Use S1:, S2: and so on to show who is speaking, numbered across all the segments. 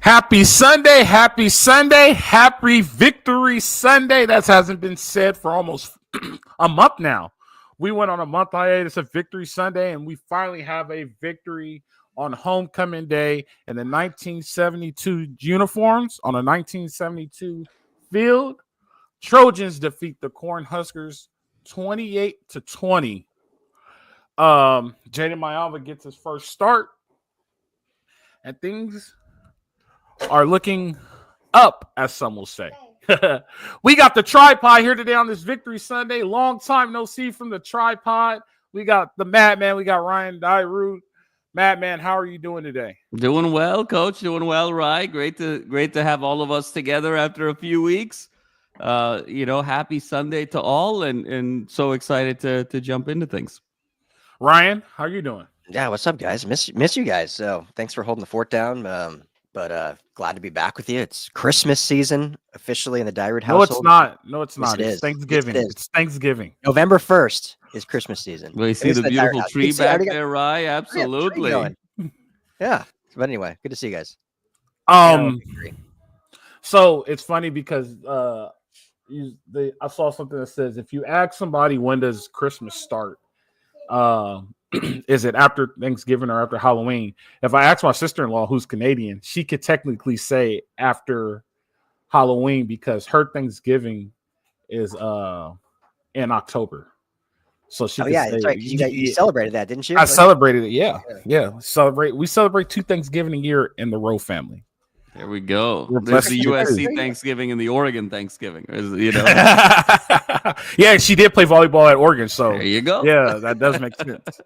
S1: Happy Sunday, happy Sunday, happy Victory Sunday. That hasn't been said for almost a month now. We went on a month hiatus of Victory Sunday, and we finally have a victory on homecoming day in the 1972 uniforms on a 1972 field. Trojans defeat the Cornhuskers 28-20. Jayden Maiava gets his first start, and things are looking up, as some will say. We got the tripod here today on this Victory Sunday. Long time no see from the tripod. We got the Madman. We got Ryan Dyrud. Madman, how are you doing today?
S2: Doing well, Coach. Doing well, Ryan. Great to have all of us together after a few weeks. Happy Sunday to all, and so excited to jump into things.
S1: Ryan, how are you doing?
S3: Yeah, what's up, guys? Miss you guys. So thanks for holding the fort down. But glad to be back with you. It's Christmas season officially in the Dyrud household.
S1: No, it's not. It's Thanksgiving. It's Thanksgiving.
S3: November 1st is Christmas season.
S2: We see the beautiful tree back there, Rye. Absolutely.
S3: Yeah. But anyway, good to see you guys.
S1: So it's funny because I saw something that says if you ask somebody when does Christmas start, is it after Thanksgiving or after Halloween? If I ask my sister-in-law, who's Canadian, she could technically say after Halloween because her Thanksgiving is in October. So she
S3: that's right. You celebrated that, didn't you?
S1: I celebrated it. Yeah. We celebrate two Thanksgiving a year in the Rowe family.
S2: There we go. There's the USC Thanksgiving and the Oregon Thanksgiving.
S1: Yeah, she did play volleyball at Oregon. So
S2: there you go.
S1: Yeah, that does make sense.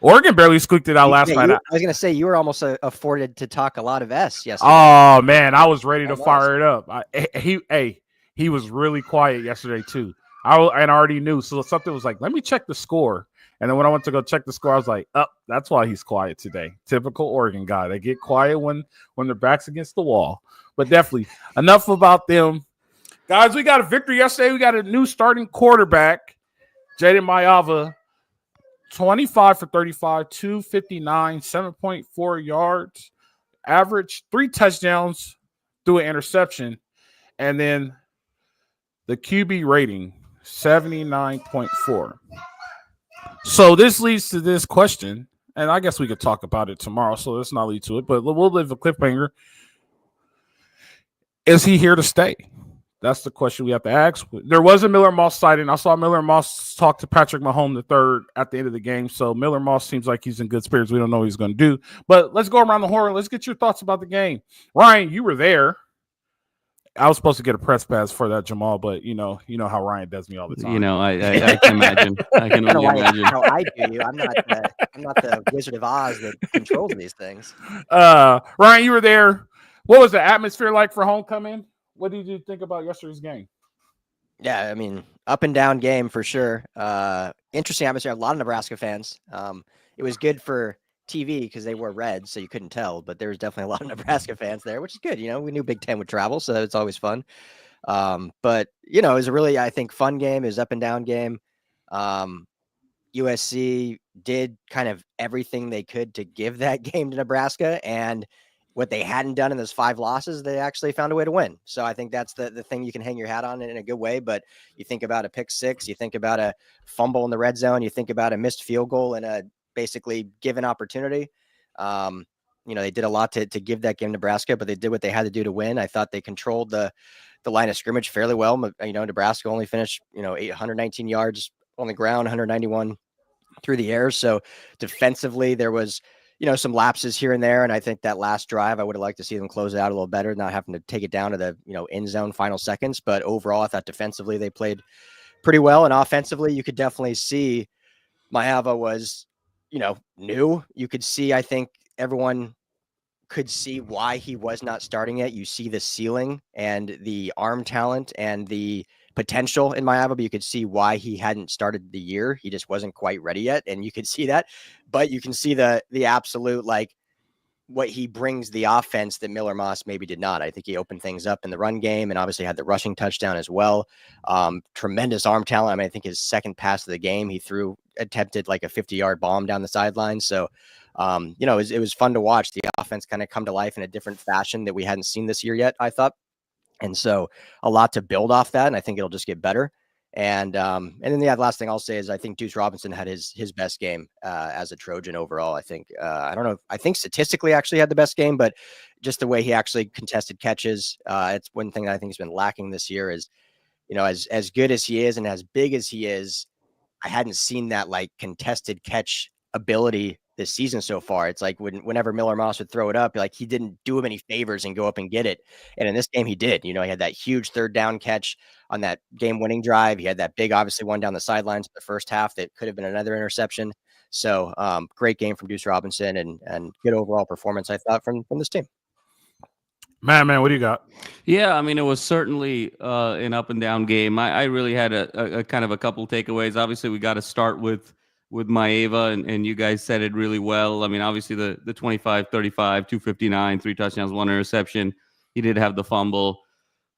S1: Oregon barely squeaked it out last night.
S3: I was going to say you were almost afforded to talk a lot of S yesterday.
S1: Oh man, I was ready to fire it up. He was really quiet yesterday too. I already knew. So something was like, let me check the score. And then when I went to go check the score, I was like, that's why he's quiet today. Typical Oregon guy. They get quiet when their back's against the wall. But definitely, enough about them. Guys, we got a victory yesterday. We got a new starting quarterback, Jayden Maiava, 25 for 35, 259, 7.4 yards, average, 3 touchdowns through an interception. And then the QB rating, 79.4. So this leads to this question, and I guess we could talk about it tomorrow, so let's not lead to it, but we'll leave a cliffhanger. Is he here to stay? That's the question we have to ask. There was a Miller Moss sighting. I saw Miller Moss talk to Patrick Mahomes III at the end of the game, so Miller Moss seems like he's in good spirits. We don't know what he's going to do, but let's go around the horn. Let's get your thoughts about the game. Ryan, you were there. I was supposed to get a press pass for that, Jamal, but you know how Ryan does me all the time.
S2: I can imagine. I can only imagine.
S3: How I do you. I'm not the Wizard of Oz that controls these things.
S1: Ryan, you were there. What was the atmosphere like for homecoming? What did you think about yesterday's game?
S3: Yeah, I mean, up and down game for sure. Interesting atmosphere. A lot of Nebraska fans. It was good for TV because they wore red, so you couldn't tell, but there was definitely a lot of Nebraska fans there, which is good. We knew Big Ten would travel, so it's always fun. But it was a really, I think, fun game. It was up and down game. USC did kind of everything they could to give that game to Nebraska, and what they hadn't done in those 5 losses, they actually found a way to win. So I think that's the thing you can hang your hat on in a good way. But you think about a pick 6, you think about a fumble in the red zone, you think about a missed field goal and a basically given opportunity. They did a lot to give that game to Nebraska, but they did what they had to do to win. I thought they controlled the line of scrimmage fairly well. Nebraska only finished 819 yards on the ground, 191 through the air. So defensively there was some lapses here and there, and I think that last drive I would have liked to see them close it out a little better, not having to take it down to the end zone final seconds. But overall I thought defensively they played pretty well, and offensively you could definitely see Maiava was new. You could see, I think everyone could see why he was not starting it. You see the ceiling and the arm talent and the potential in Maiava, but you could see why he hadn't started the year. He just wasn't quite ready yet. And you could see that, but you can see the absolute, what he brings the offense that Miller Moss maybe did not. I think he opened things up in the run game and obviously had the rushing touchdown as well. Tremendous arm talent. I mean, I think his second pass of the game, he attempted like a 50-yard bomb down the sideline. So, it was fun to watch. The offense kind of come to life in a different fashion that we hadn't seen this year yet, I thought. And so a lot to build off that, and I think it'll just get better. And then the last thing I'll say is I think Deuce Robinson had his best game as a Trojan overall. I think I don't know. I think statistically actually had the best game, but just the way he actually contested catches, it's one thing that I think has been lacking this year is, as good as he is and as big as he is, I hadn't seen that like contested catch ability this season so far. It's like whenever Miller Moss would throw it up, like he didn't do him any favors and go up and get it. And in this game, he did. He had that huge third down catch on that game-winning drive. He had that big, obviously, one down the sidelines in the first half that could have been another interception. So great game from Deuce Robinson and good overall performance, I thought, from this team.
S1: Man, what do you got?
S2: Yeah, I mean, it was certainly an up and down game. I really had a kind of a couple takeaways. Obviously, we got to start with Maiava, and you guys said it really well. I mean, obviously the 25, 35, 259, 3 touchdowns, 1 interception. He did have the fumble.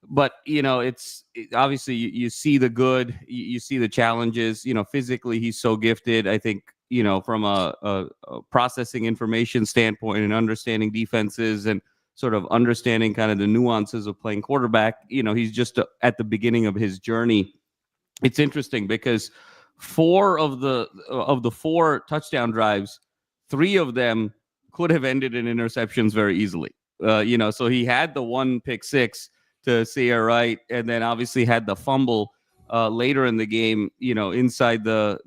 S2: But, obviously you see the good, you see the challenges. Physically, he's so gifted. I think, from a processing information standpoint and understanding defenses and sort of understanding kind of the nuances of playing quarterback, he's just at the beginning of his journey. It's interesting because 4 of the 4 touchdown drives, 3 of them could have ended in interceptions very easily. So he had the 1 pick six to Sierra Wright, and then obviously had the fumble later in the game, inside the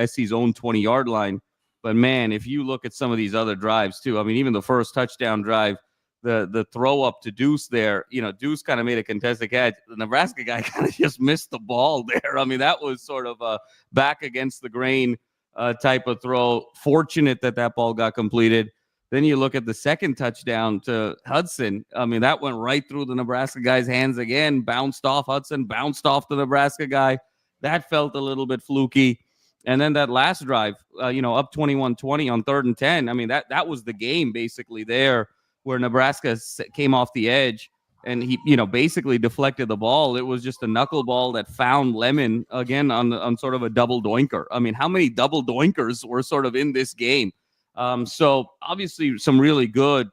S2: SC's own 20-yard line. But man, if you look at some of these other drives too, I mean, even the first touchdown drive, the throw up to Deuce there, Deuce kind of made a contested catch. The Nebraska guy kind of just missed the ball there. I mean, that was sort of a back against the grain type of throw. Fortunate that ball got completed. Then you look at the second touchdown to Hudson. I mean, that went right through the Nebraska guy's hands again, bounced off Hudson, bounced off the Nebraska guy. That felt a little bit fluky. And then that last drive, up 21-20 on 3rd and 10. I mean, that was the game basically there, where Nebraska came off the edge and he, basically deflected the ball. It was just a knuckleball that found Lemon again on sort of a double doinker. I mean, how many double doinkers were sort of in this game? So obviously some really good.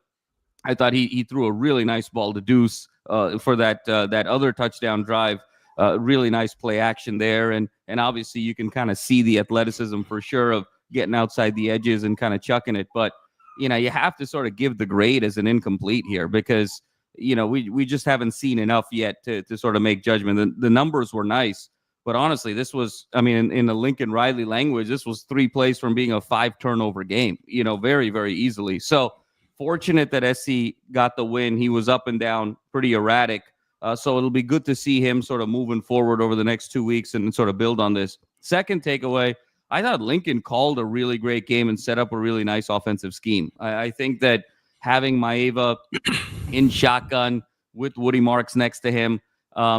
S2: I thought he threw a really nice ball to Deuce for that other touchdown drive. Really nice play action there. And obviously you can kind of see the athleticism for sure of getting outside the edges and kind of chucking it. But you have to sort of give the grade as an incomplete here because, we just haven't seen enough yet to sort of make judgment. The numbers were nice, but honestly, this was, I mean, in the Lincoln Riley language, this was 3 plays from being a 5 turnover game, very, very easily. So fortunate that SC got the win. He was up and down, pretty erratic. So it'll be good to see him sort of moving forward over the next 2 weeks and sort of build on this. Second takeaway, I thought Lincoln called a really great game and set up a really nice offensive scheme. I think that having Maiava in shotgun with Woody Marks next to him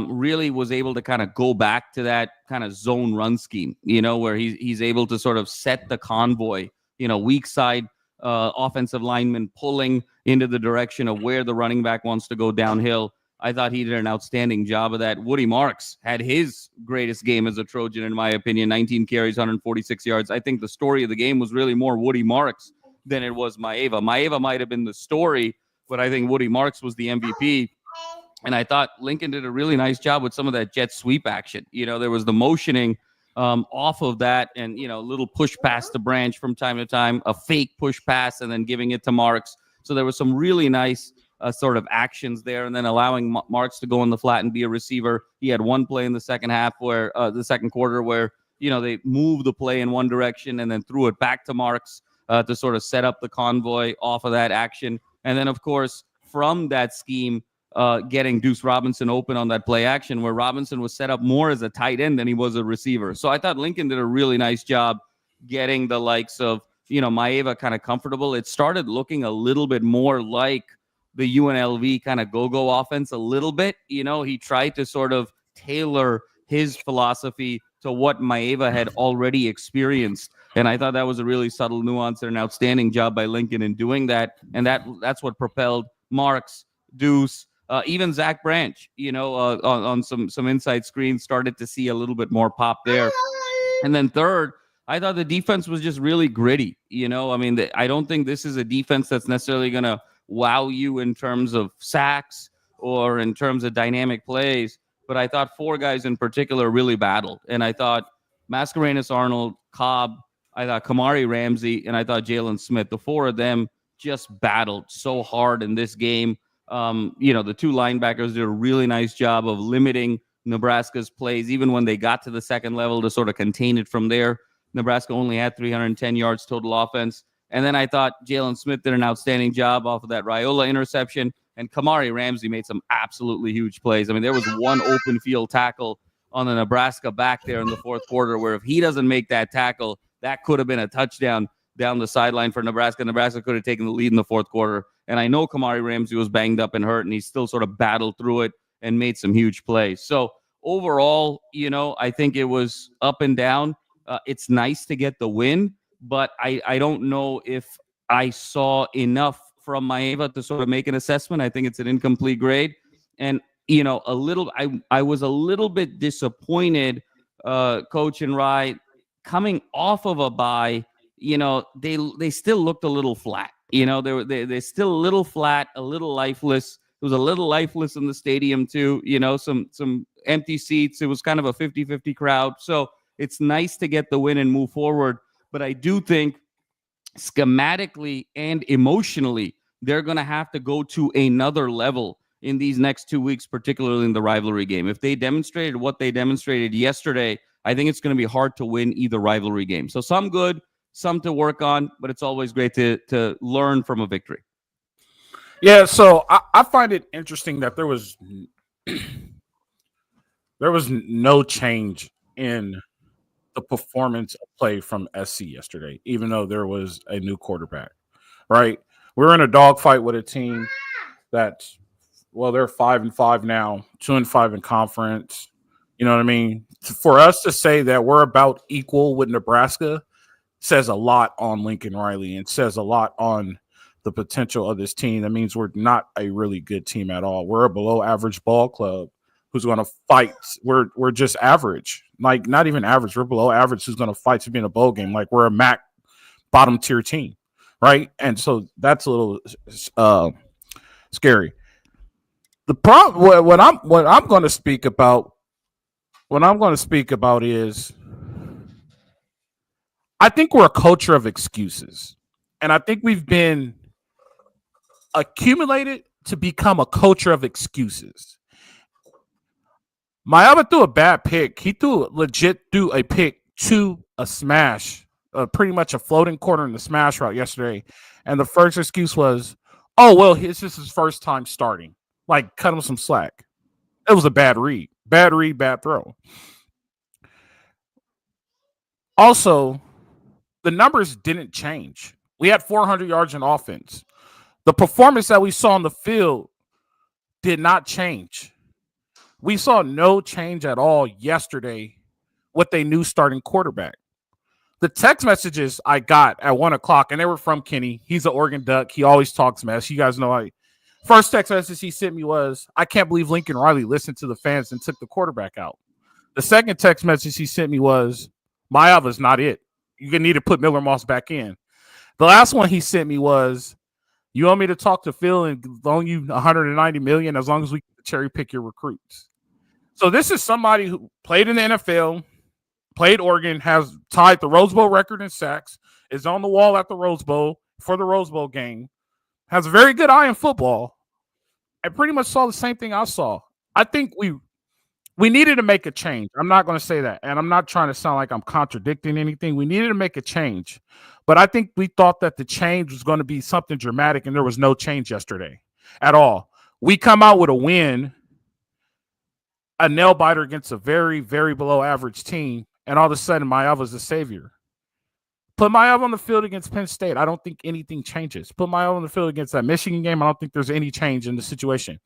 S2: really was able to kind of go back to that kind of zone run scheme, where he's able to sort of set the convoy, weak side offensive lineman pulling into the direction of where the running back wants to go downhill. I thought he did an outstanding job of that. Woody Marks had his greatest game as a Trojan, in my opinion, 19 carries, 146 yards. I think the story of the game was really more Woody Marks than it was Maiava. Maiava might have been the story, but I think Woody Marks was the MVP. And I thought Lincoln did a really nice job with some of that jet sweep action. There was the motioning off of that and, a little push pass to Branch from time to time, a fake push pass, and then giving it to Marks. So there was some really nice sort of actions there, and then allowing Marks to go in the flat and be a receiver. He had one play in the second half where the second quarter where, they moved the play in one direction and then threw it back to Marks to sort of set up the convoy off of that action. And then, of course, from that scheme, getting Deuce Robinson open on that play action where Robinson was set up more as a tight end than he was a receiver. So I thought Lincoln did a really nice job getting the likes of, Maiava kind of comfortable. It started looking a little bit more like the UNLV kind of go-go offense a little bit. He tried to sort of tailor his philosophy to what Maiava had already experienced. And I thought that was a really subtle nuance and an outstanding job by Lincoln in doing that. And that's what propelled Marks, Deuce, even Zach Branch, on some inside screens, started to see a little bit more pop there. And then third, I thought the defense was just really gritty. I mean, I don't think this is a defense that's necessarily going to wow you in terms of sacks or in terms of dynamic plays. But I thought 4 guys in particular really battled. And I thought Mascarenas Arnold, Cobb, I thought Kamari Ramsey, and I thought Jalen Smith, the 4 of them just battled so hard in this game. The 2 linebackers did a really nice job of limiting Nebraska's plays, even when they got to the second level, to sort of contain it from there. Nebraska only had 310 yards total offense. And then I thought Jalen Smith did an outstanding job off of that Raiola interception. And Kamari Ramsey made some absolutely huge plays. I mean, there was one open field tackle on the Nebraska back there in the fourth quarter where if he doesn't make that tackle, that could have been a touchdown down the sideline for Nebraska. Nebraska could have taken the lead in the fourth quarter. And I know Kamari Ramsey was banged up and hurt, and he still sort of battled through it and made some huge plays. So overall, I think it was up and down. It's nice to get the win, but I don't know if I saw enough from Maiava to sort of make an assessment. I think it's an incomplete grade. And, I was a little bit disappointed, Coach and Rye, coming off of a bye. They still looked a little flat. They're still a little flat, a little lifeless. It was a little lifeless in the stadium too. Some empty seats. It was kind of a 50-50 crowd. So it's nice to get the win and move forward. But I do think schematically and emotionally, they're going to have to go to another level in these next 2 weeks, particularly in the rivalry game. If they demonstrated what they demonstrated yesterday, I think it's going to be hard to win either rivalry game. So some good, some to work on, but it's always great to learn from a victory.
S1: Yeah, so I find it interesting that there was no change in the performance of play from SC yesterday, even though there was a new quarterback, right? We're in a dogfight with a team that's, they're 5-5 now, 2-5 in conference. You know what I mean? For us to say that we're about equal with Nebraska says a lot on Lincoln Riley and says a lot on the potential of this team. That means we're not a really good team at all. We're a below average ball club who's going to fight. We're just average, like not even average. We're below average who's going to fight to be in a bowl game. Like we're a MAC bottom tier team, right? And so that's a little scary. The problem, what I'm going to speak about is I think we're a culture of excuses, and I think we've been accumulated to become a culture of excuses. Maiava threw a bad pick. He legit threw a pick to a smash, pretty much a floating corner in the smash route yesterday. And the first excuse was, this is his first time starting. Like, cut him some slack. It was a bad read. Bad read, bad throw. Also, the numbers didn't change. We had 400 yards in offense. The performance that we saw on the field did not change. We saw no change at all yesterday with a new starting quarterback. The text messages I got at 1 o'clock, and they were from Kenny. He's an Oregon Duck. He always talks mess. You guys know first text message he sent me was, I can't believe Lincoln Riley listened to the fans and took the quarterback out. The second text message he sent me was, Maiava's not it. You're going to need to put Miller Moss back in. The last one he sent me was, you want me to talk to Phil and loan you $190 million as long as we cherry pick your recruits. So this is somebody who played in the NFL, played Oregon, has tied the Rose Bowl record in sacks, is on the wall at the Rose Bowl for the Rose Bowl game, has a very good eye in football, and pretty much saw the same thing I saw. I think we needed to make a change. I'm not going to say that, and I'm not trying to sound like I'm contradicting anything. We needed to make a change, but I think we thought that the change was going to be something dramatic, and there was no change yesterday at all. We come out with a win, a nail biter against a very, very below average team, and all of a sudden Maiava's the savior. Put Maiava on the field against Penn State. I don't think anything changes. Put Maiava on the field against that Michigan game. I don't think there's any change in the situation.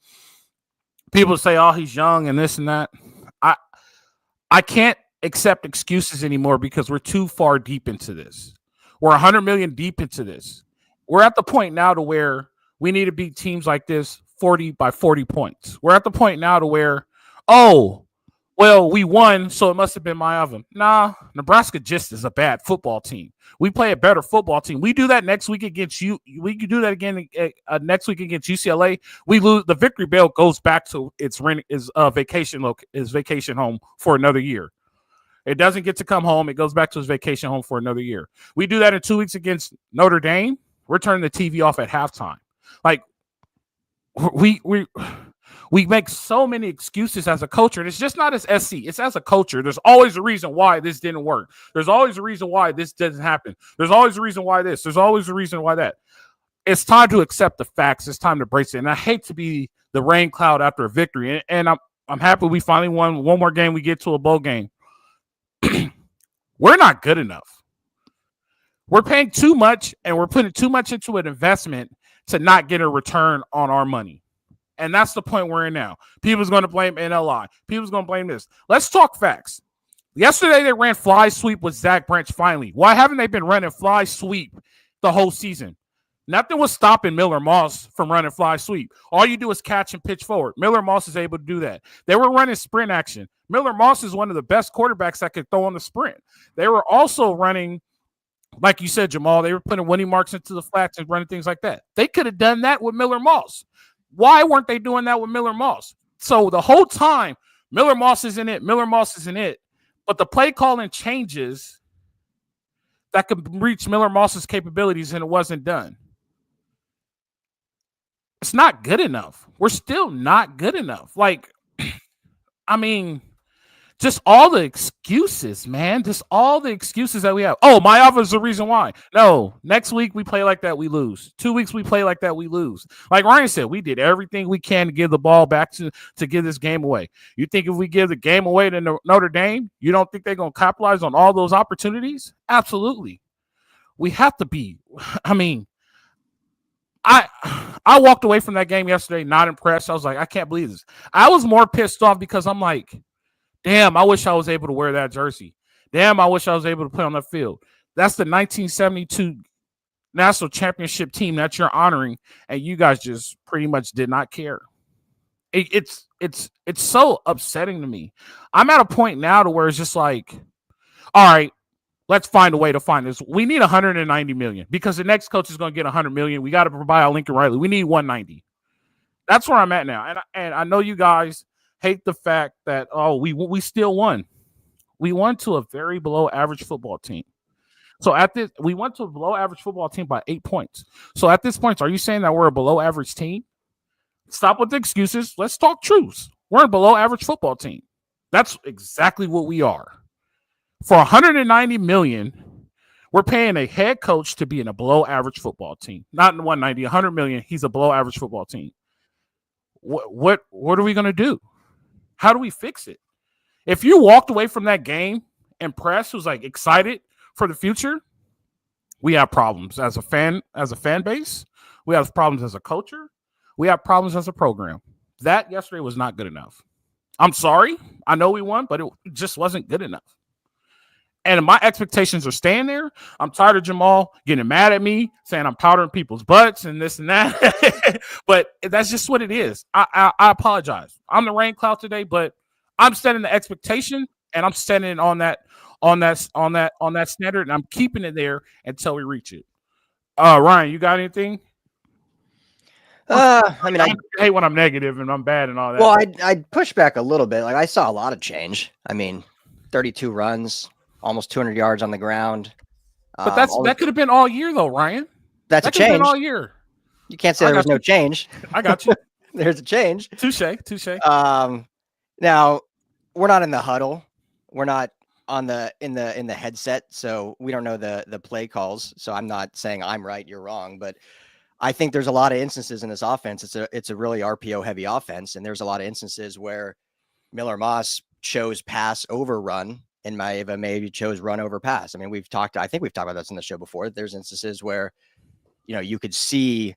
S1: People say, he's young and this and that. I can't accept excuses anymore because we're too far deep into this. We're 100 million deep into this. We're at the point now to where we need to beat teams like this 40 by 40 points. We're at the point now to where, well, we won, so it must have been Maiava. Nah, Nebraska just is a bad football team. We play a better football team. We do that next week against you. We could do that again next week against UCLA. We lose. The victory bell goes back to its vacation home for another year. It doesn't get to come home. It goes back to his vacation home for another year. We do that in 2 weeks against Notre Dame. We're turning the TV off at halftime. Like we make so many excuses as a culture, and it's just not as SC. It's as a culture. There's always a reason why this didn't work. There's always a reason why this doesn't happen. There's always a reason why this. There's always a reason why that. It's time to accept the facts. It's time to brace it. And I hate to be the rain cloud after a victory. And I'm happy we finally won. One more game, we get to a bowl game. We're not good enough. We're paying too much, and we're putting too much into an investment to not get a return on our money. And that's the point we're in now. People's going to blame NLI. People's going to blame this. Let's talk facts. Yesterday, they ran fly sweep with Zach Branch finally. Why haven't they been running fly sweep the whole season? Nothing was stopping Miller Moss from running fly sweep. All you do is catch and pitch forward. Miller Moss is able to do that. They were running sprint action. Miller Moss is one of the best quarterbacks that could throw on the sprint. They were also running, like you said, Jamal, they were putting winning marks into the flats and running things like that. They could have done that with Miller Moss. Why weren't they doing that with Miller Moss? So the whole time, Miller Moss isn't it. Miller Moss isn't it. But the play calling changes that could reach Miller Moss's capabilities, and it wasn't done. It's not good enough. We're still not good enough. Like, I mean, just all the excuses, man. Just all the excuses that we have. Oh, Maiava is the reason why. No, next week we play like that, we lose. 2 weeks we play like that, we lose. Like Ryan said, we did everything we can to give the ball back to give this game away. You think if we give the game away to Notre Dame, you don't think they're going to capitalize on all those opportunities? Absolutely. We have to be. I mean, I walked away from that game yesterday not impressed. I was like, I can't believe this. I was more pissed off because I'm like, damn, I wish I was able to wear that jersey. Damn, I wish I was able to play on the field. That's the 1972 national championship team that you're honoring, and you guys just pretty much did not care. It's so upsetting to me. I'm at a point now to where it's just like, all right, let's find a way to find this. We need 190 million because the next coach is going to get 100 million. We got to provide Lincoln Riley. We need 190. That's where I'm at now. And I know you guys hate the fact that, we still won. We won to a very below average football team. So we went to a below average football team by 8 points. So at this point, are you saying that we're a below average team? Stop with the excuses. Let's talk truths. We're a below average football team. That's exactly what we are. For 190 million, we're paying a head coach to be in a below average football team. Not in 190, 100 million. He's a below average football team. What are we going to do? How do we fix it? If you walked away from that game impressed, was like excited for the future, we have problems as a fan base. We have problems as a culture. We have problems as a program. That yesterday was not good enough. I'm sorry. I know we won, but it just wasn't good enough. And my expectations are staying there. I'm tired of Jamal getting mad at me, saying I'm powdering people's butts and this and that. But that's just what it is. I apologize. I'm the rain cloud today, but I'm setting the expectation, and I'm setting it on that standard, and I'm keeping it there until we reach it. Ryan, you got anything?
S3: I
S1: hate when I'm negative and I'm bad and all that.
S3: Well, I'd push back a little bit. Like, I saw a lot of change. I mean, 32 runs. Almost 200 yards on the ground.
S1: But that could have been all year, though, Ryan.
S3: That's a change. Been
S1: all year.
S3: You can't say there was no change.
S1: I got you.
S3: There's a change.
S1: Touche.
S3: Now we're not in the huddle. We're not on in the headset, so we don't know the play calls. So I'm not saying I'm right, you're wrong, but I think there's a lot of instances in this offense. It's a really RPO heavy offense, and there's a lot of instances where Miller Moss chose pass over run. And Maiava maybe chose run over pass. I mean, I think we've talked about this in the show before. There's instances where, you could see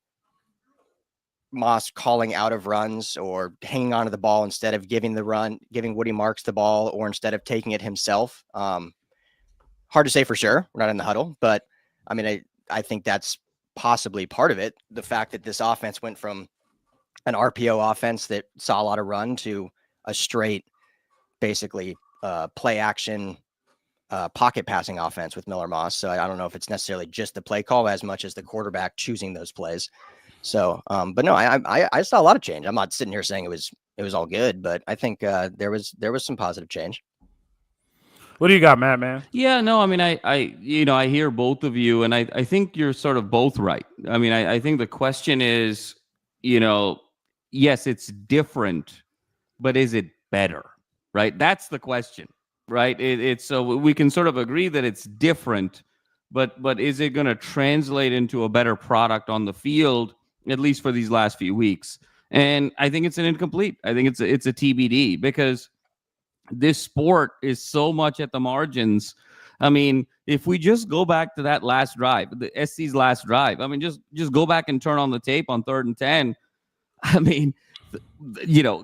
S3: Moss calling out of runs or hanging onto the ball instead of giving Woody Marks the ball, or instead of taking it himself. Hard to say for sure. We're not in the huddle, but I mean, I think that's possibly part of it. The fact that this offense went from an RPO offense that saw a lot of run to a straight basically play action pocket passing offense with Miller Moss. So I don't know if it's necessarily just the play call as much as the quarterback choosing those plays. So, but no, I saw a lot of change. I'm not sitting here saying it was all good, but I think there was some positive change.
S1: What do you got, Matt, man?
S2: Yeah, no, I mean, I hear both of you, and I think you're sort of both right. I mean, I think the question is, yes, it's different, but is it better? Right? That's the question, right? It's so we can sort of agree that it's different, but is it going to translate into a better product on the field, at least for these last few weeks? And I think it's an incomplete. I think it's a TBD, because this sport is so much at the margins. I mean, if we just go back to that last drive, the SC's last drive, I mean, just go back and turn on the tape on 3rd and 10. I mean,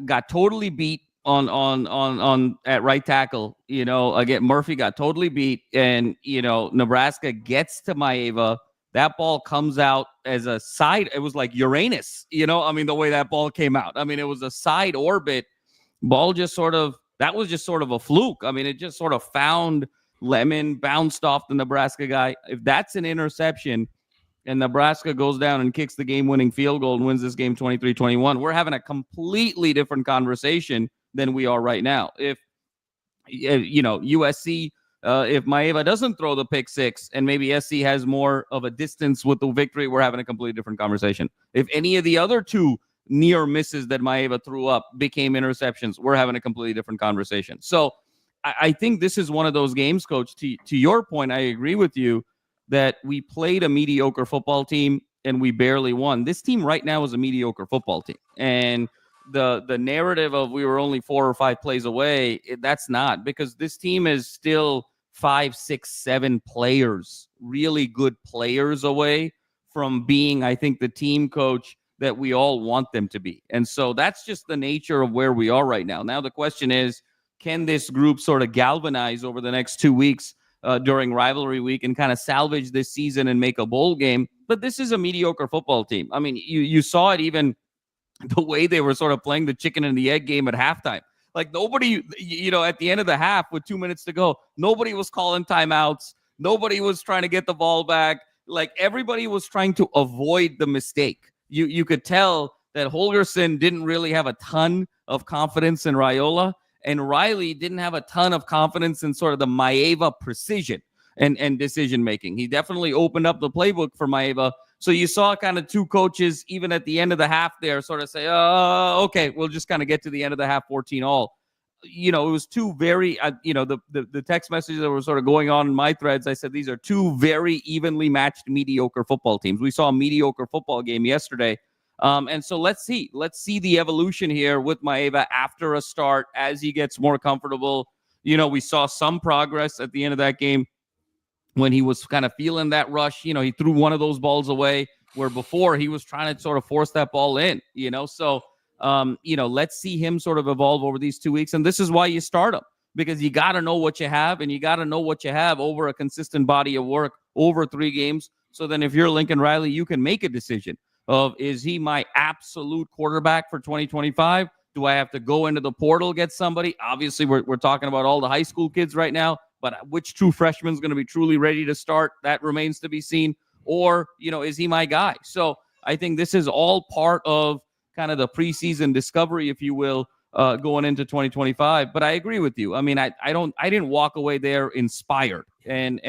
S2: got totally beat on at right tackle. Again, Murphy got totally beat, and Nebraska gets to Maiava. That ball comes out as a side. It was like Uranus, I mean, the way that ball came out. I mean, it was a side orbit ball, that was just sort of a fluke. I mean, it just sort of found Lemon, bounced off the Nebraska guy. If that's an interception and Nebraska goes down and kicks the game-winning field goal and wins this game 23-21, we're having a completely different conversation than we are right now. If USC, if Maiava doesn't throw the pick six and maybe SC has more of a distance with the victory, we're having a completely different conversation. If any of the other two near misses that Maiava threw up became interceptions, we're having a completely different conversation. So I think this is one of those games, Coach, to your point, I agree with you that we played a mediocre football team and we barely won. This team right now is a mediocre football team. And the narrative of we were only 4 or 5 plays away, that's not, because this team is still 5, 6, 7 players, really good players away from being, I think, the team, Coach, that we all want them to be. And so that's just the nature of where we are right now. Now, the question is, can this group sort of galvanize over the next 2 weeks during rivalry week and kind of salvage this season and make a bowl game? But this is a mediocre football team. I mean, you saw it even the way they were sort of playing the chicken and the egg game at halftime. Like nobody, at the end of the half with 2 minutes to go, nobody was calling timeouts. Nobody was trying to get the ball back. Like everybody was trying to avoid the mistake. You could tell that Holgerson didn't really have a ton of confidence in Raiola, and Riley didn't have a ton of confidence in sort of the Maiava precision and decision-making. He definitely opened up the playbook for Maiava. So you saw kind of two coaches, even at the end of the half there, sort of say, okay, we'll just kind of get to the end of the half 14-all. It was two very, the text messages that were sort of going on in my threads, I said, these are two very evenly matched mediocre football teams. We saw a mediocre football game yesterday. And so let's see the evolution here with Maiava after a start as he gets more comfortable. We saw some progress at the end of that game when he was kind of feeling that rush. He threw one of those balls away where before he was trying to sort of force that ball in, so let's see him sort of evolve over these 2 weeks. And this is why you start him, because you got to know what you have, and you got to know what you have over a consistent body of work over 3 games. So then if you're Lincoln Riley, you can make a decision of, is he my absolute quarterback for 2025? Do I have to go into the portal, get somebody? Obviously, we're talking about all the high school kids right now, but which true freshman is going to be truly ready to start? That remains to be seen. Or, is he my guy? So I think this is all part of kind of the preseason discovery, if you will, going into 2025. But I agree with you. I mean, I didn't walk away there inspired. And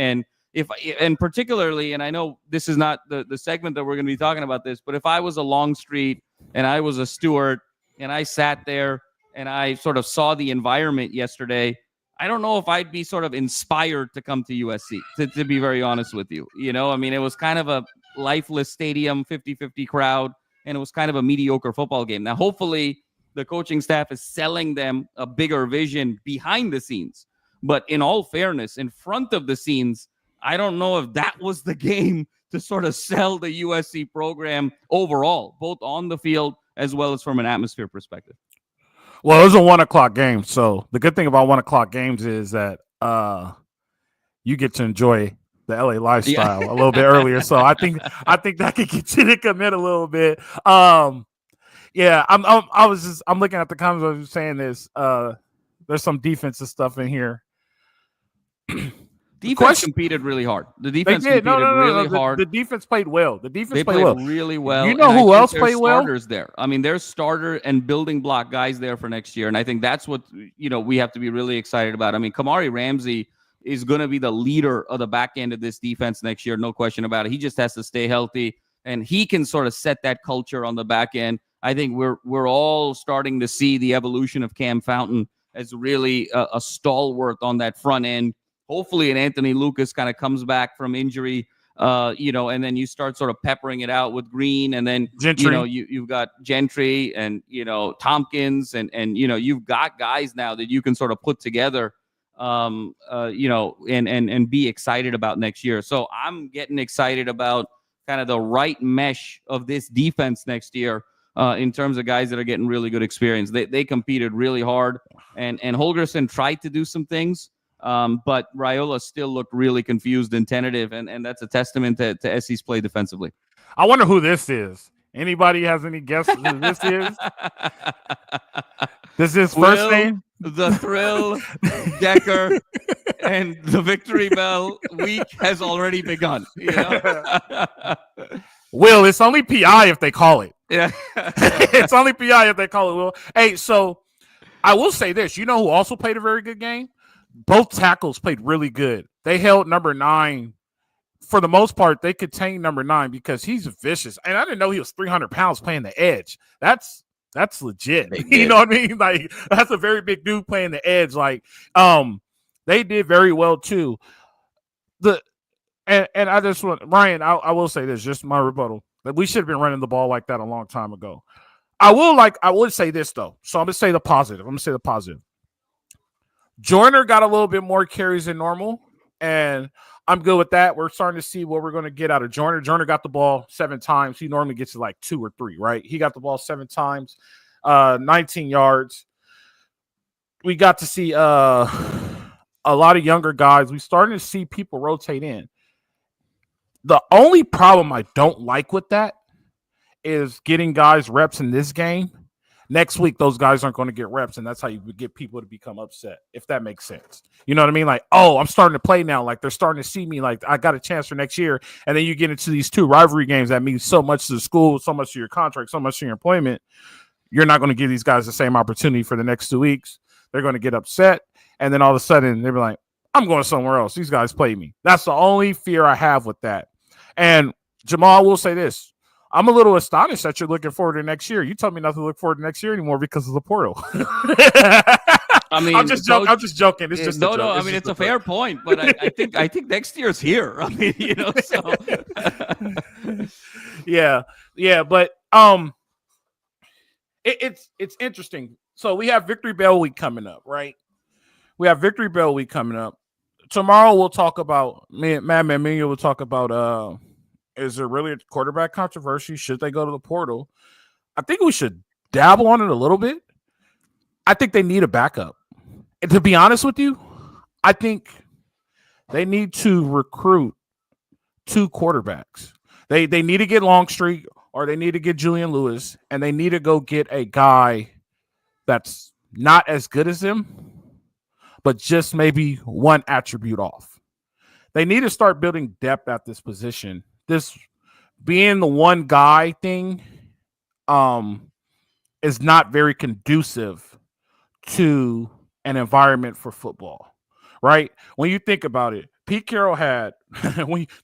S2: particularly, and I know this is not the segment that we're going to be talking about this, but if I was a Longstreet and I was a Stewart and I sat there and I sort of saw the environment yesterday, I don't know if I'd be sort of inspired to come to USC, to be very honest with you. I mean, it was kind of a lifeless stadium, 50-50 crowd, and it was kind of a mediocre football game. Now, hopefully, the coaching staff is selling them a bigger vision behind the scenes. But in all fairness, in front of the scenes, I don't know if that was the game to sort of sell the USC program overall, both on the field as well as from an atmosphere perspective.
S1: Well, it was a 1:00 game. So the good thing about 1:00 games is that you get to enjoy the LA lifestyle a little bit earlier. So I think that could get you to commit a little bit. I'm looking at the comments. I was saying this. There's some defensive stuff in here.
S2: Defense competed really hard. The defense competed really hard.
S1: The defense played well. The defense
S2: played
S1: well.
S2: Really well.
S1: You know who else played well?
S2: Starters there. I mean, there's starter and building block guys there for next year, and I think that's what we have to be really excited about. I mean, Kamari Ramsey is going to be the leader of the back end of this defense next year, no question about it. He just has to stay healthy, and he can sort of set that culture on the back end. I think we're all starting to see the evolution of Cam Fountain as really a stalwart on that front end. Hopefully, an Anthony Lucas kind of comes back from injury, and then you start sort of peppering it out with Green, and then
S1: Gentry.
S2: You've got Gentry and Tompkins, and you've got guys now that you can sort of put together, and be excited about next year. So I'm getting excited about kind of the right mesh of this defense next year. In terms of guys that are getting really good experience, they competed really hard, and Holgorsen tried to do some things. But Raiola still looked really confused and tentative, and that's a testament to SC's play defensively.
S1: I wonder who this is. Anybody has any guesses who this is? This is first name?
S2: The Thrill, Decker, and the Victory Bell week has already begun.
S1: Will, it's only PI if they call it.
S2: Yeah.
S1: It's only PI if they call it, Will. Hey, so I will say this. You know who also played a very good game? Both tackles played really good. They held number 9. For the most part, they contained number 9 because he's vicious. And I didn't know he was 300 pounds playing the edge. That's legit. You know what I mean? Like, that's a very big dude playing the edge. Like, they did very well too. And I just want Ryan, I will say this, just my rebuttal, that we should have been running the ball like that a long time ago. I would say this though. So I'm gonna say the positive. Joyner got a little bit more carries than normal, and I'm good with that. We're starting to see what we're going to get out of Joyner. Joyner got the ball 7 times. He normally gets it like 2 or 3, right? He got the ball 7 times, 19 yards. We got to see a lot of younger guys. We're starting to see people rotate in. The only problem I don't like with that is getting guys reps in this game. Next week, those guys aren't going to get reps, and that's how you get people to become upset, if that makes sense. You know what I mean? Like, oh, I'm starting to play now. Like, they're starting to see me. Like, I got a chance for next year. And then you get into these 2 rivalry games that mean so much to the school, so much to your contract, so much to your employment. You're not going to give these guys the same opportunity for the next 2 weeks. They're going to get upset, and then all of a sudden, they'll be like, I'm going somewhere else. These guys play me. That's the only fear I have with that. And Jamal will say this. I'm a little astonished that you're looking forward to next year. You told me not to look forward to next year anymore because of the portal.
S2: I mean,
S1: I'm just joking. It's just
S2: no. I mean, it's a fair point, but I think next year's here. I mean, so yeah. But it's interesting. So we have Victory Bell Week coming up, right? Tomorrow we'll talk about Madman Mania will talk about is there really a quarterback controversy? Should they go to the portal? I think we should dabble on it a little bit. I think they need a backup. And to be honest with you, I think they need to recruit 2 quarterbacks. They need to get Longstreet, or they need to get Julian Lewis, and they need to go get a guy that's not as good as him, but just is one attribute off. They need to start building depth at this position. This being the one guy thing is not very conducive to an environment for football, right? When you think about it, Pete Carroll had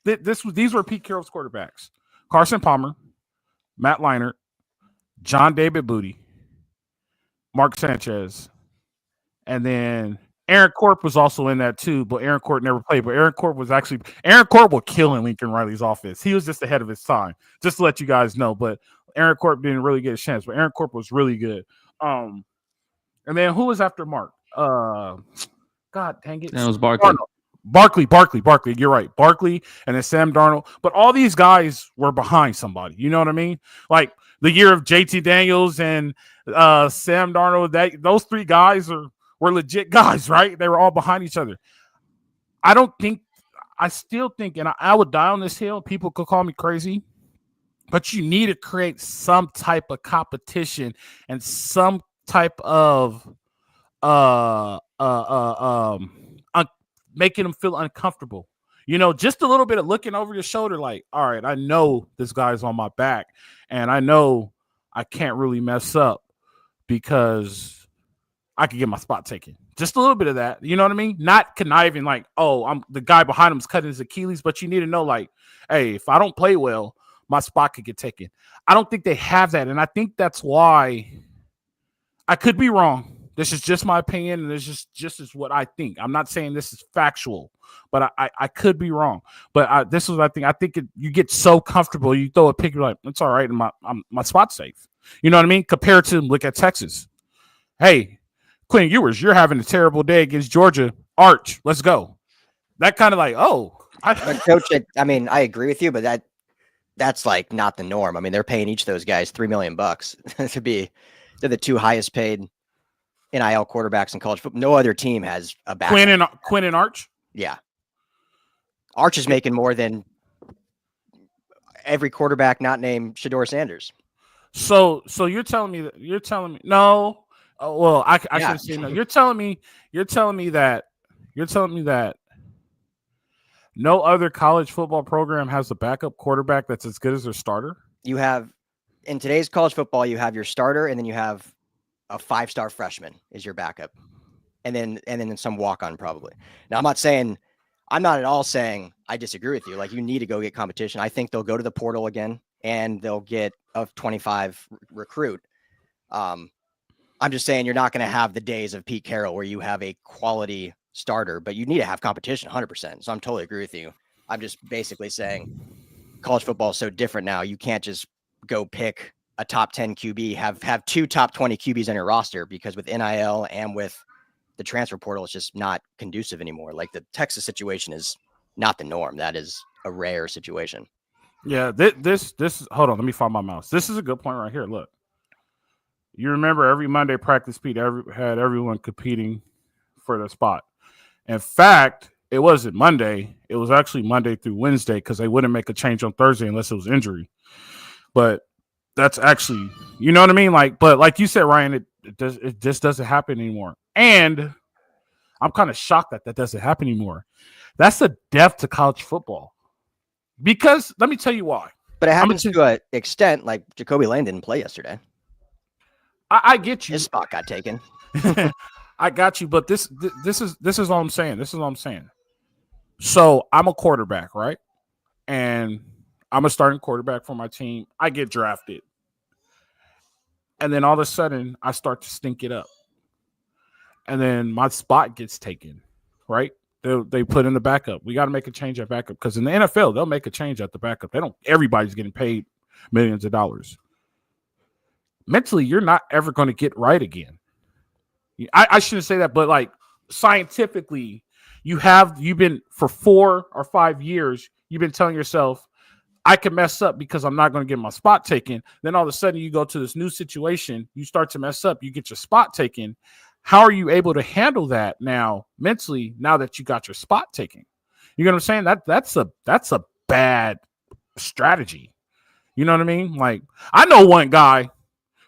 S2: these were Pete Carroll's quarterbacks: Carson Palmer, Matt Leinart, John David Booty, Mark Sanchez, and then Aaron Corp was also in that too, but Aaron Corp never played. But Aaron Corp will kill in Lincoln Riley's offense. He was just ahead of his time, just to let you guys know. But Aaron Corp didn't really get a chance, but Aaron Corp was really good. And then who was after Mark? God dang it. That was Barkley.
S1: Barkley. You're right. Barkley and then Sam Darnold. But all these guys were behind somebody. You know what I mean? Like the year of JT Daniels and Sam Darnold, those 3 guys were legit guys, right? They were all behind each other. I still think, and I would die on this hill. People could call me crazy, but you need to create some type of competition and some type of making them feel uncomfortable. Just a little bit of looking over your shoulder, like, all right, I know this guy's on my back, and I know I can't really mess up because I could get my spot taken. Just a little bit of that. You know what I mean? Not conniving, like, oh, I'm the guy behind him's cutting his Achilles, but you need to know, like, hey, if I don't play well, my spot could get taken. I don't think they have that, and I think that's why I could be wrong. This is just my opinion, and this is just is what I think. I'm not saying this is factual, but I could be wrong. But this is what I think. I think you get so comfortable, you throw a pick, you're like, it's all right, and my spot's safe. You know what I mean? Compared to look at Texas. Hey, Quinn Ewers, you're having a terrible day against Georgia. Arch, let's go. That kind of like, oh.
S3: Coach, I mean, I agree with you, but that's like not the norm. I mean, they're paying each of those guys $3 million to be. They're the two highest paid NIL quarterbacks in college football. No other team has a back.
S1: Quinn and Arch?
S3: Yeah. Arch is making more than every quarterback not named Shedeur Sanders.
S1: So you're telling me no. Well, I shouldn't say no. You're telling me that no other college football program has a backup quarterback that's as good as their starter?
S3: You have in today's college football, you have your starter, and then you have a 5-star freshman is your backup, and then some walk-on probably. Now, I'm not at all saying I disagree with you. Like, you need to go get competition. I think they'll go to the portal again, and they'll get a 25 recruit. I'm just saying you're not going to have the days of Pete Carroll where you have a quality starter, but you need to have competition 100%. So I'm totally agree with you. I'm just basically saying college football is so different now. You can't just go pick a top 10 QB, have two top 20 QBs on your roster, because with NIL and with the transfer portal, it's just not conducive anymore. Like, the Texas situation is not the norm. That is a rare situation.
S1: Yeah. This hold on. Let me find my mouse. This is a good point right here. Look, you remember every Monday practice, Pete had everyone competing for the spot. In fact, it wasn't Monday. It was actually Monday through Wednesday, because they wouldn't make a change on Thursday unless it was injury. But that's actually, you know what I mean? Like, but like you said, Ryan, it just doesn't happen anymore. And I'm kind of shocked that doesn't happen anymore. That's a death to college football. Because let me tell you why.
S3: But it happens to an extent. Like, Jacoby Lane didn't play yesterday.
S1: I get you.
S3: His spot got taken.
S1: I got you, but this is what I'm saying. This is what I'm saying. So I'm a quarterback, right? And I'm a starting quarterback for my team. I get drafted. And then all of a sudden, I start to stink it up. And then my spot gets taken, right? They put in the backup. We got to make a change at backup, because in the NFL, they'll make a change at the backup. Everybody's getting paid millions of dollars. Mentally, you're not ever going to get right again. I shouldn't say that, but like, scientifically, you've been for 4 or 5 years, you've been telling yourself, I can mess up because I'm not going to get my spot taken. Then all of a sudden you go to this new situation, you start to mess up, you get your spot taken. How are you able to handle that now mentally, now that you got your spot taken? You know what I'm saying? That's a bad strategy. You know what I mean? Like, I know one guy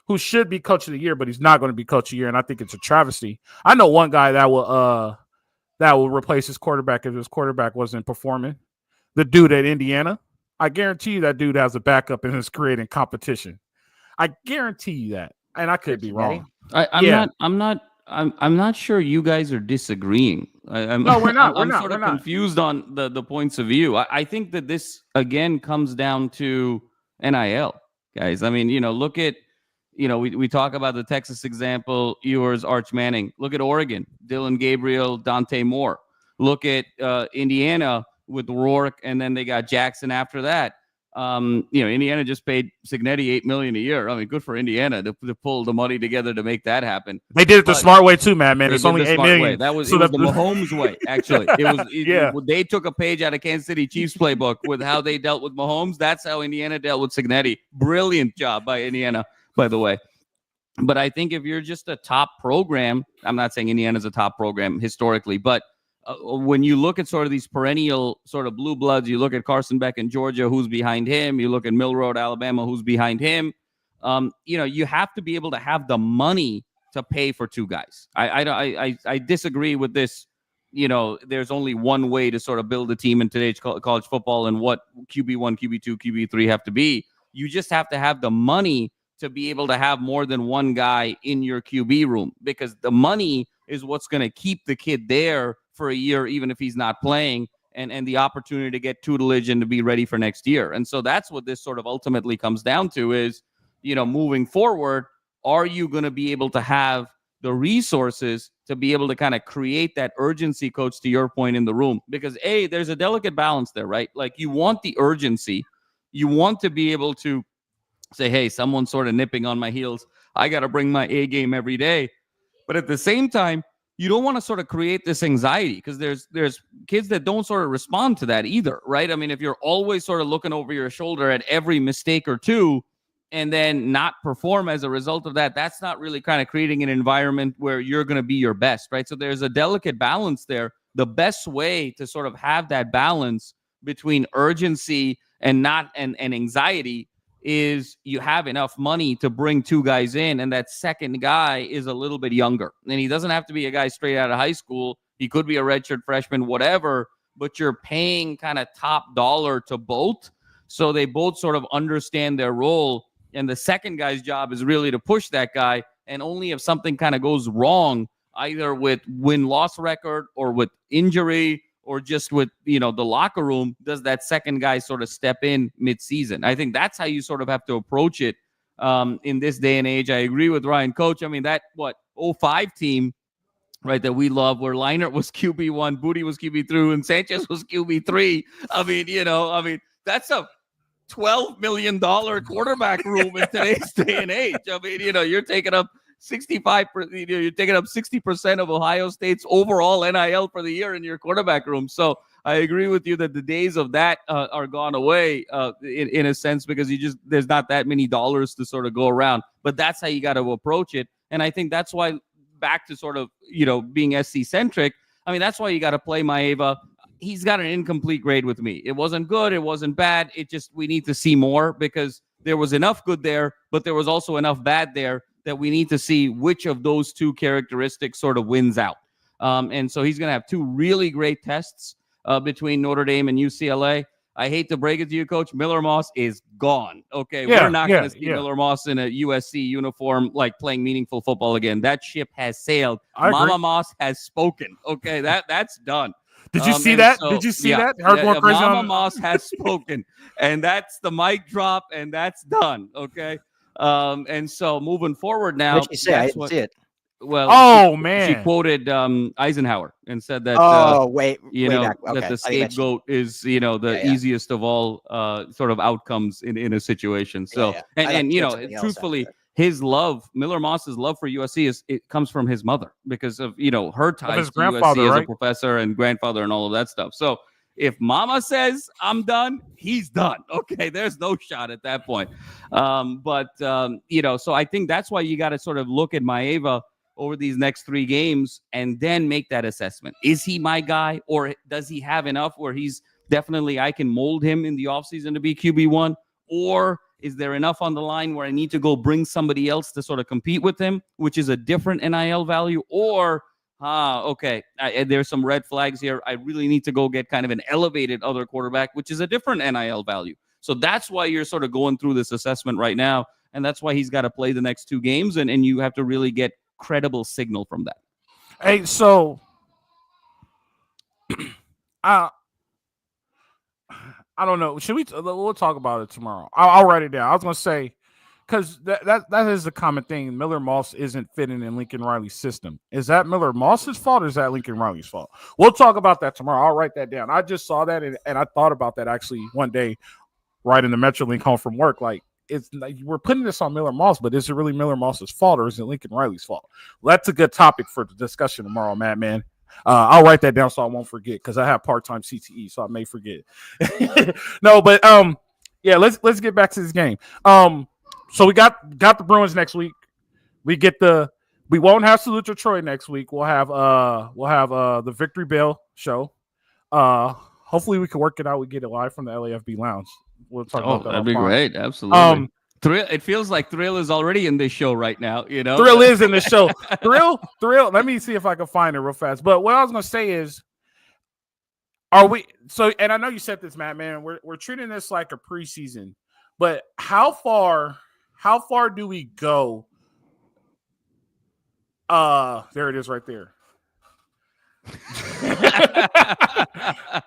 S1: who should be coach of the year, but he's not going to be coach of the year, and I think it's a travesty. I know one guy that will replace his quarterback if his quarterback wasn't performing. The dude at Indiana. I guarantee you that dude has a backup and is creating competition. I guarantee you that, and I could be wrong.
S2: I'm not sure you guys are disagreeing.
S1: No, we're not.
S2: I'm sort of confused on the points of view. I think that this again comes down to NIL, guys. I mean, look at, we talk about the Texas example, Ewers, Arch Manning. Look at Oregon, Dylan Gabriel, Dante Moore. Look at Indiana with Rourke, and then they got Jackson after that. Indiana just paid Cignetti $8 million a year. I mean, good for Indiana to pull the money together to make that happen.
S1: They did it the smart way too, man. It's only $8 million.
S2: Way. That was the Mahomes way. Actually, they took a page out of Kansas City Chiefs playbook with how they dealt with Mahomes. That's how Indiana dealt with Cignetti. Brilliant job by Indiana, by the way. But I think if you're just a top program, I'm not saying Indiana's a top program historically, but when you look at sort of these perennial sort of blue bloods, you look at Carson Beck in Georgia, who's behind him. You look at Mill Road, Alabama, who's behind him. You have to be able to have the money to pay for two guys. I disagree with this. There's only one way to sort of build a team in today's college football, and what QB1, QB2, QB3 have to be. You just have to have the money to be able to have more than one guy in your QB room, because the money is what's going to keep the kid there for a year, even if he's not playing, and the opportunity to get tutelage and to be ready for next year. And so that's what this sort of ultimately comes down to is, moving forward, are you going to be able to have the resources to be able to kind of create that urgency, coach, to your point, in the room? Because there's a delicate balance there, right? Like, you want the urgency. You want to be able to say, hey, someone's sort of nipping on my heels. I got to bring my A game every day. But at the same time, you don't want to sort of create this anxiety, because there's kids that don't sort of respond to that either, right? I mean, if you're always sort of looking over your shoulder at every mistake or two and then not perform as a result of that, that's not really kind of creating an environment where you're going to be your best, right? So there's a delicate balance there. The best way to sort of have that balance between urgency and anxiety is you have enough money to bring two guys in, and that second guy is a little bit younger. And he doesn't have to be a guy straight out of high school. He could be a redshirt freshman, whatever, but you're paying kind of top dollar to both, so they both sort of understand their role. And the second guy's job is really to push that guy, and only if something kind of goes wrong, either with win-loss record or with injury or just with, the locker room, does that second guy sort of step in mid-season. I think that's how you sort of have to approach it in this day and age. I agree with Ryan, coach. I mean, that 05 team, right, that we love, where Leinart was QB1, Booty was QB3, and Sanchez was QB3. I mean, that's a $12 million quarterback room in today's day and age. I mean, you're taking up 65%, you're taking up 60% of Ohio State's overall NIL for the year in your quarterback room. So I agree with you that the days of that are gone away in a sense, because there's not that many dollars to sort of go around. But that's how you got to approach it. And I think that's why, back to sort of, being SC centric, I mean, that's why you got to play Maiava. He's got an incomplete grade with me. It wasn't good. It wasn't bad. We need to see more, because there was enough good there, but there was also enough bad there that we need to see which of those two characteristics sort of wins out. And so he's going to have two really great tests between Notre Dame and UCLA. I hate to break it to you, Coach, Miller Moss is gone. Okay, we're not going to see Miller Moss in a USC uniform, like playing meaningful football again. That ship has sailed. Mama Moss has spoken. Okay, that's done.
S1: Did you see that? Did you see that?
S2: Mama Moss has spoken, and that's the mic drop, and that's done. Okay. And so moving forward now,
S3: what did she say? I didn't see it.
S2: Well, she quoted Eisenhower and said that that the scapegoat is the easiest of all sort of outcomes in a situation. So and truthfully, Miller Moss's love for USC it comes from his mother, because of her ties to USC as a professor and grandfather and all of that stuff. So if Mama says I'm done, he's done. Okay, there's no shot at that point. So I think that's why you got to sort of look at Maiava over these next 3 games and then make that assessment. Is he my guy, or does he have enough where he's definitely, I can mold him in the offseason to be QB1, or is there enough on the line where I need to go bring somebody else to sort of compete with him, which is a different NIL value, or there's some red flags here. I really need to go get kind of an elevated other quarterback, which is a different NIL value. So that's why you're sort of going through this assessment right now. And that's why he's got to play the next 2 games. And you have to really get credible signal from that.
S1: Hey, so I don't know. We'll talk about it tomorrow. I'll write it down. I was going to say, because that is a common thing. Miller Moss isn't fitting in Lincoln Riley's system. Is that Miller Moss's fault, or is that Lincoln Riley's fault? We'll talk about that tomorrow. I'll write that down. I just saw that, and I thought about that actually one day, right in the Metrolink home from work. Like, we're putting this on Miller Moss, but is it really Miller Moss's fault, or is it Lincoln Riley's fault? Well, that's a good topic for the discussion tomorrow, man. I'll write that down so I won't forget, because I have part-time CTE, so I may forget. No, but let's get back to this game. So we got the Bruins next week. We won't have Salute to Troy next week. We'll have the Victory Bell show. Hopefully we can work it out. We get it live from the LAFB Lounge. We'll talk about that.
S2: That'd be great. Absolutely. Thrill. It feels like Thrill is already in this show right now.
S1: Thrill is in the show. Thrill. Let me see if I can find it real fast. But what I was gonna say is, are we so? And I know you said this, Matt. Man, we're treating this like a preseason, but how far do we go? There it is, right there.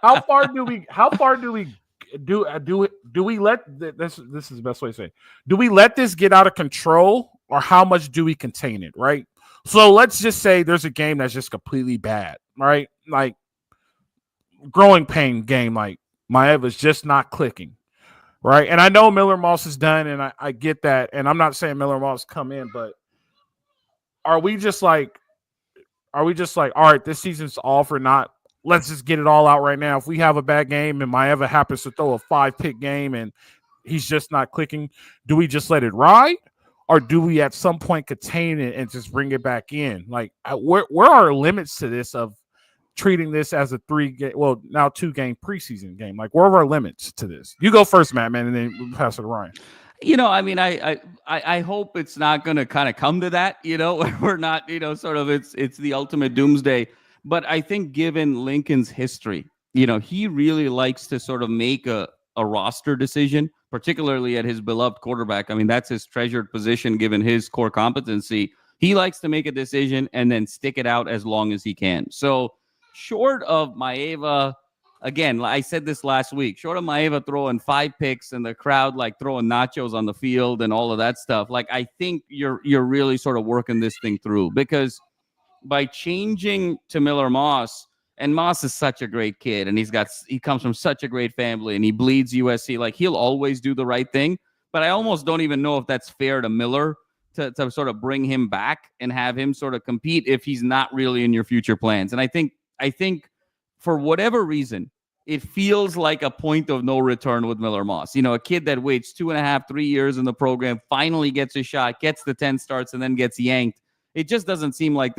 S1: How far do we let this is the best way to say it. Do we let this get out of control, or how much do we contain it, right? So let's just say there's a game that's just completely bad, right? Like growing pain game, like Maiava's just not clicking, right? And I know Miller Moss is done, and I get that, and I'm not saying Miller Moss come in, but are we just like, all right, this season's all for naught. Let's just get it all out right now. If we have a bad game and Maiava happens to throw a 5-pick game and he's just not clicking, do we just let it ride? Or do we at some point contain it and just bring it back in? Like, where are limits to this of treating this as a 2-game preseason game? Like, where are our limits to this? You go first, Matt, man, and then we'll pass it to Ryan.
S2: I mean, I hope it's not going to kind of come to that, we're not, sort of it's the ultimate doomsday. But I think given Lincoln's history, he really likes to sort of make a roster decision, particularly at his beloved quarterback. I mean, that's his treasured position given his core competency. He likes to make a decision and then stick it out as long as he can. So short of Maiava, again, I said this last week, short of Maiava throwing 5 picks and the crowd like throwing nachos on the field and all of that stuff, like I think you're really sort of working this thing through, because by changing to Miller Moss, and Moss is such a great kid, and he comes from such a great family, and he bleeds USC, like he'll always do the right thing. But I almost don't even know if that's fair to Miller to sort of bring him back and have him sort of compete if he's not really in your future plans. And I think for whatever reason, it feels like a point of no return with Miller Moss. A kid that waits 2.5, 3 years in the program, finally gets a shot, gets the 10 starts, and then gets yanked. It just doesn't seem like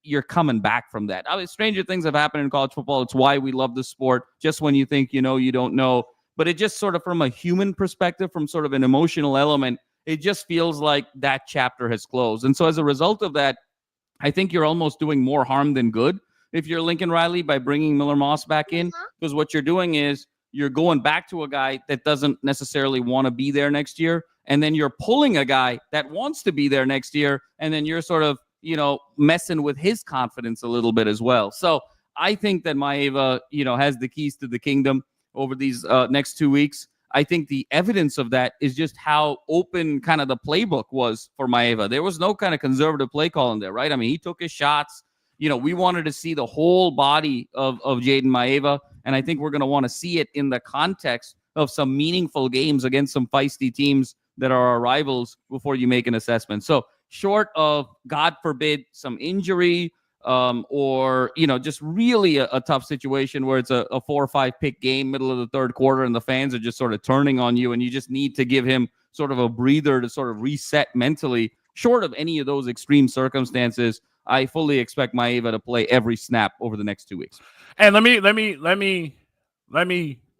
S2: you're coming back from that. I mean, stranger things have happened in college football. It's why we love the sport. Just when you think you don't know. But it just sort of, from a human perspective, from sort of an emotional element, it just feels like that chapter has closed. And so as a result of that, I think you're almost doing more harm than good if you're Lincoln Riley by bringing Miller Moss back in, because what you're doing is you're going back to a guy that doesn't necessarily want to be there next year, and then you're pulling a guy that wants to be there next year, and then you're sort of messing with his confidence a little bit as well. So I think that Maiava has the keys to the kingdom over these next 2 weeks. I think the evidence of that is just how open kind of the playbook was for Maiava. There was no kind of conservative play call in there, right? I mean, he took his shots. We wanted to see the whole body of Jayden Maiava, and I think we're going to want to see it in the context of some meaningful games against some feisty teams that are our rivals before you make an assessment. So short of, God forbid, some injury or, just really a tough situation where it's a 4 or 5 pick game, middle of the third quarter, and the fans are just sort of turning on you, and you just need to give him sort of a breather to sort of reset mentally. Short of any of those extreme circumstances, I fully expect Maiava to play every snap over the next 2 weeks.
S1: And let me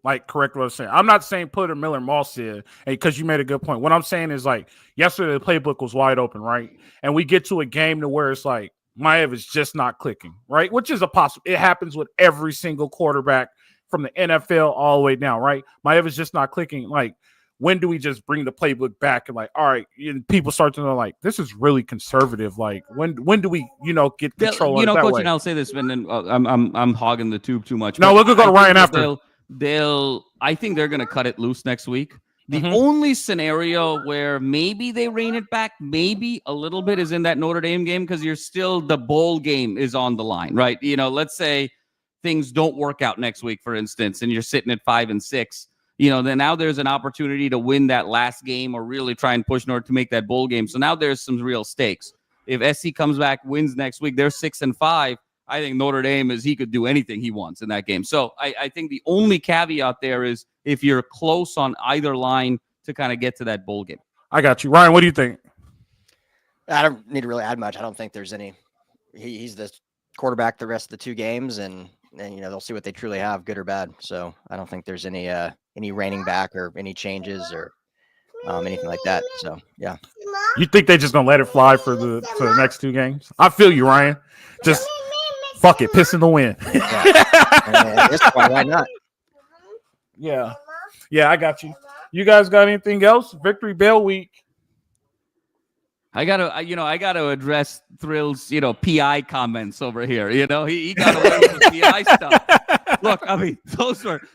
S1: like correct what I was saying. I'm not saying put a Miller Moss in, because you made a good point. What I'm saying is, like, yesterday the playbook was wide open, right? And we get to a game to where it's like Maiava's just not clicking, right? Which is it happens with every single quarterback from the NFL all the way down, right? Maiava's just not clicking. Like, when do we just bring the playbook back and, like, all right, people start to know, like, this is really conservative. Like, when do we, get control of it that
S2: Coach,
S1: way?
S2: and I'll say this, and then I'm hogging the tube too much.
S1: No, we'll go to Ryan after.
S2: I think they're going to cut it loose next week. The only scenario where maybe they rein it back, maybe a little bit, is in that Notre Dame game, because the bowl game is on the line, right? Let's say things don't work out next week, for instance, and you're sitting at 5-6. Then now there's an opportunity to win that last game or really try and push in order to make that bowl game. So now there's some real stakes. If SC comes back, wins next week, they're 6-5. I think Notre Dame he could do anything he wants in that game. So I think the only caveat there is if you're close on either line to kind of get to that bowl game.
S1: I got you. Ryan, what do you think?
S3: I don't need to really add much. I don't think there's any. He's the quarterback the rest of the 2 games, and they'll see what they truly have, good or bad. So I don't think there's any reining back or any changes or anything like that. So yeah.
S1: You think they just gonna let it fly for the next 2 games? I feel you, Ryan. Just fuck it, piss in the wind.
S3: Why not?
S1: Yeah, I got you. You guys got anything else? Victory Bell Week.
S2: I gotta address Thrill's, PI comments over here. He got away with the PI stuff. Look, I mean,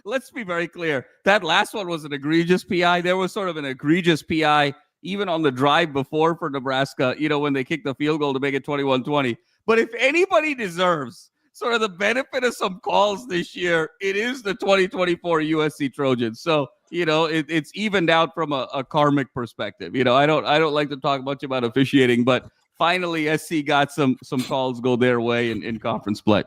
S2: let's be very clear. That last one was an egregious PI. There was sort of an egregious PI even on the drive before for Nebraska, when they kicked the field goal to make it 21-20. But if anybody deserves sort of the benefit of some calls this year, it is the 2024 USC Trojans. So, it's evened out from a karmic perspective. I don't like to talk much about officiating, but finally SC got some calls go their way in conference play.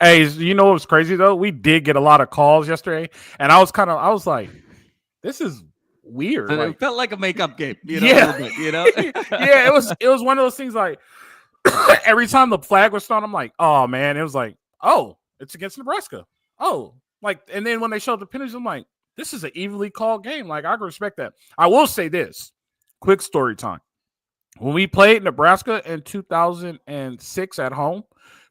S1: Hey, you know what was crazy though? We did get a lot of calls yesterday, and I was like, this is weird.
S2: It felt like a makeup game,
S1: yeah.
S2: A little bit,
S1: Yeah, it was one of those things like every time the flag was thrown, I'm like, oh man, it was like, oh, it's against Nebraska. Oh, and then when they showed the penalties, I'm like, this is an evenly called game. Like, I can respect that. I will say this, quick story time. When we played Nebraska in 2006 at home,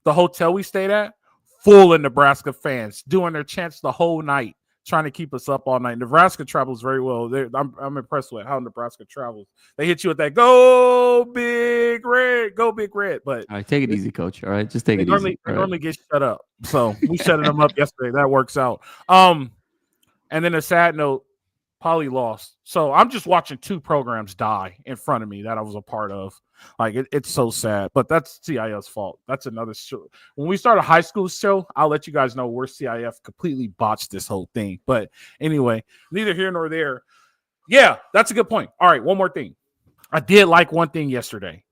S1: the hotel we stayed at, full of Nebraska fans doing their chants the whole night, trying to keep us up all night. Nebraska travels very well. I'm impressed with how Nebraska travels. They hit you with that "Go Big Red," "Go Big Red." But
S2: all right, take it easy, coach. All right, just take it easy.
S1: They normally get shut up, so we shut them up yesterday. That works out. And then a sad note, Poly lost. So I'm just watching 2 programs die in front of me that I was a part of. Like, it's so sad, but that's CIF's fault. That's another show. When we start a high school show, I'll let you guys know where CIF completely botched this whole thing. But anyway, neither here nor there. Yeah, that's a good point. All right, one more thing. I did like one thing yesterday.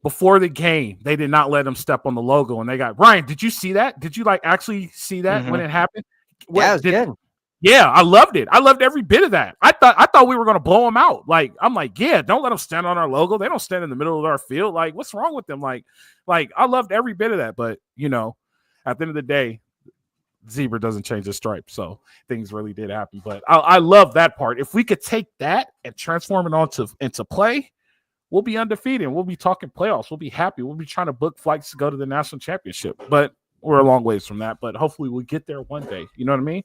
S1: Before the game, they did not let them step on the logo, and they got Ryan. Did you see that? Did you actually see that when it happened?
S3: Yeah, it was good.
S1: Yeah, I loved it. I loved every bit of that. I thought we were going to blow them out. I'm like, yeah, don't let them stand on our logo. They don't stand in the middle of our field. Like, what's wrong with them? Like I loved every bit of that. But, at the end of the day, zebra doesn't change the stripe. So things really did happen. But I love that part. If we could take that and transform it into play, we'll be undefeated. We'll be talking playoffs. We'll be happy. We'll be trying to book flights to go to the national championship. But we're a long ways from that. But hopefully we'll get there one day. You know what I mean?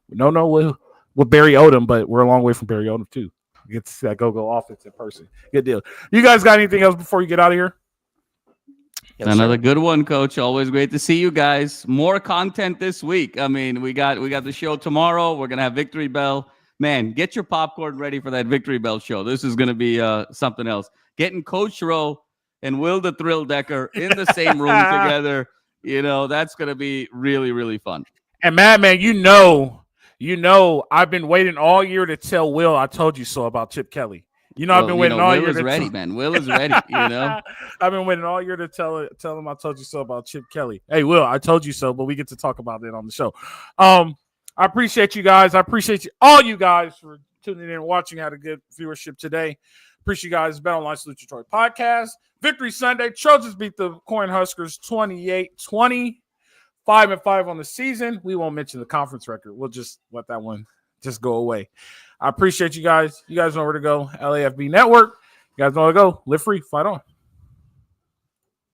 S1: We don't know what Barry Odom, but we're a long way from Barry Odom too. Get to see that go offense in person. Good deal. You guys got anything else before you get out of here?
S3: Yes,
S2: Another
S3: sir.
S2: good one, Coach. Always great to see you guys. More content this week. I mean, we got the show tomorrow. We're gonna have Victory Bell. Man, get your popcorn ready for that Victory Bell show. This is gonna be something else. Getting Coach Rowe and Will the Thrill Decker in the same room together. That's gonna be really, really fun.
S1: And Madman, I've been waiting all year to tell Will I told you so about Chip Kelly. I've been waiting all year.
S2: Will is ready, man. Will is ready.
S1: I've been waiting all year to tell him I told you so about Chip Kelly. Hey, Will, I told you so, but we get to talk about it on the show. I appreciate you guys. I appreciate all you guys for tuning in and watching. Had a good viewership today. Appreciate you guys. Bet Online Salute Detroit podcast. Victory Sunday. Trojans beat the Cornhuskers 28-20. 5-5 on the season. We won't mention the conference record. We'll just let that one just go away. I appreciate you guys. You guys know where to go. LAFB Network. You guys know where to go. Live free. Fight on.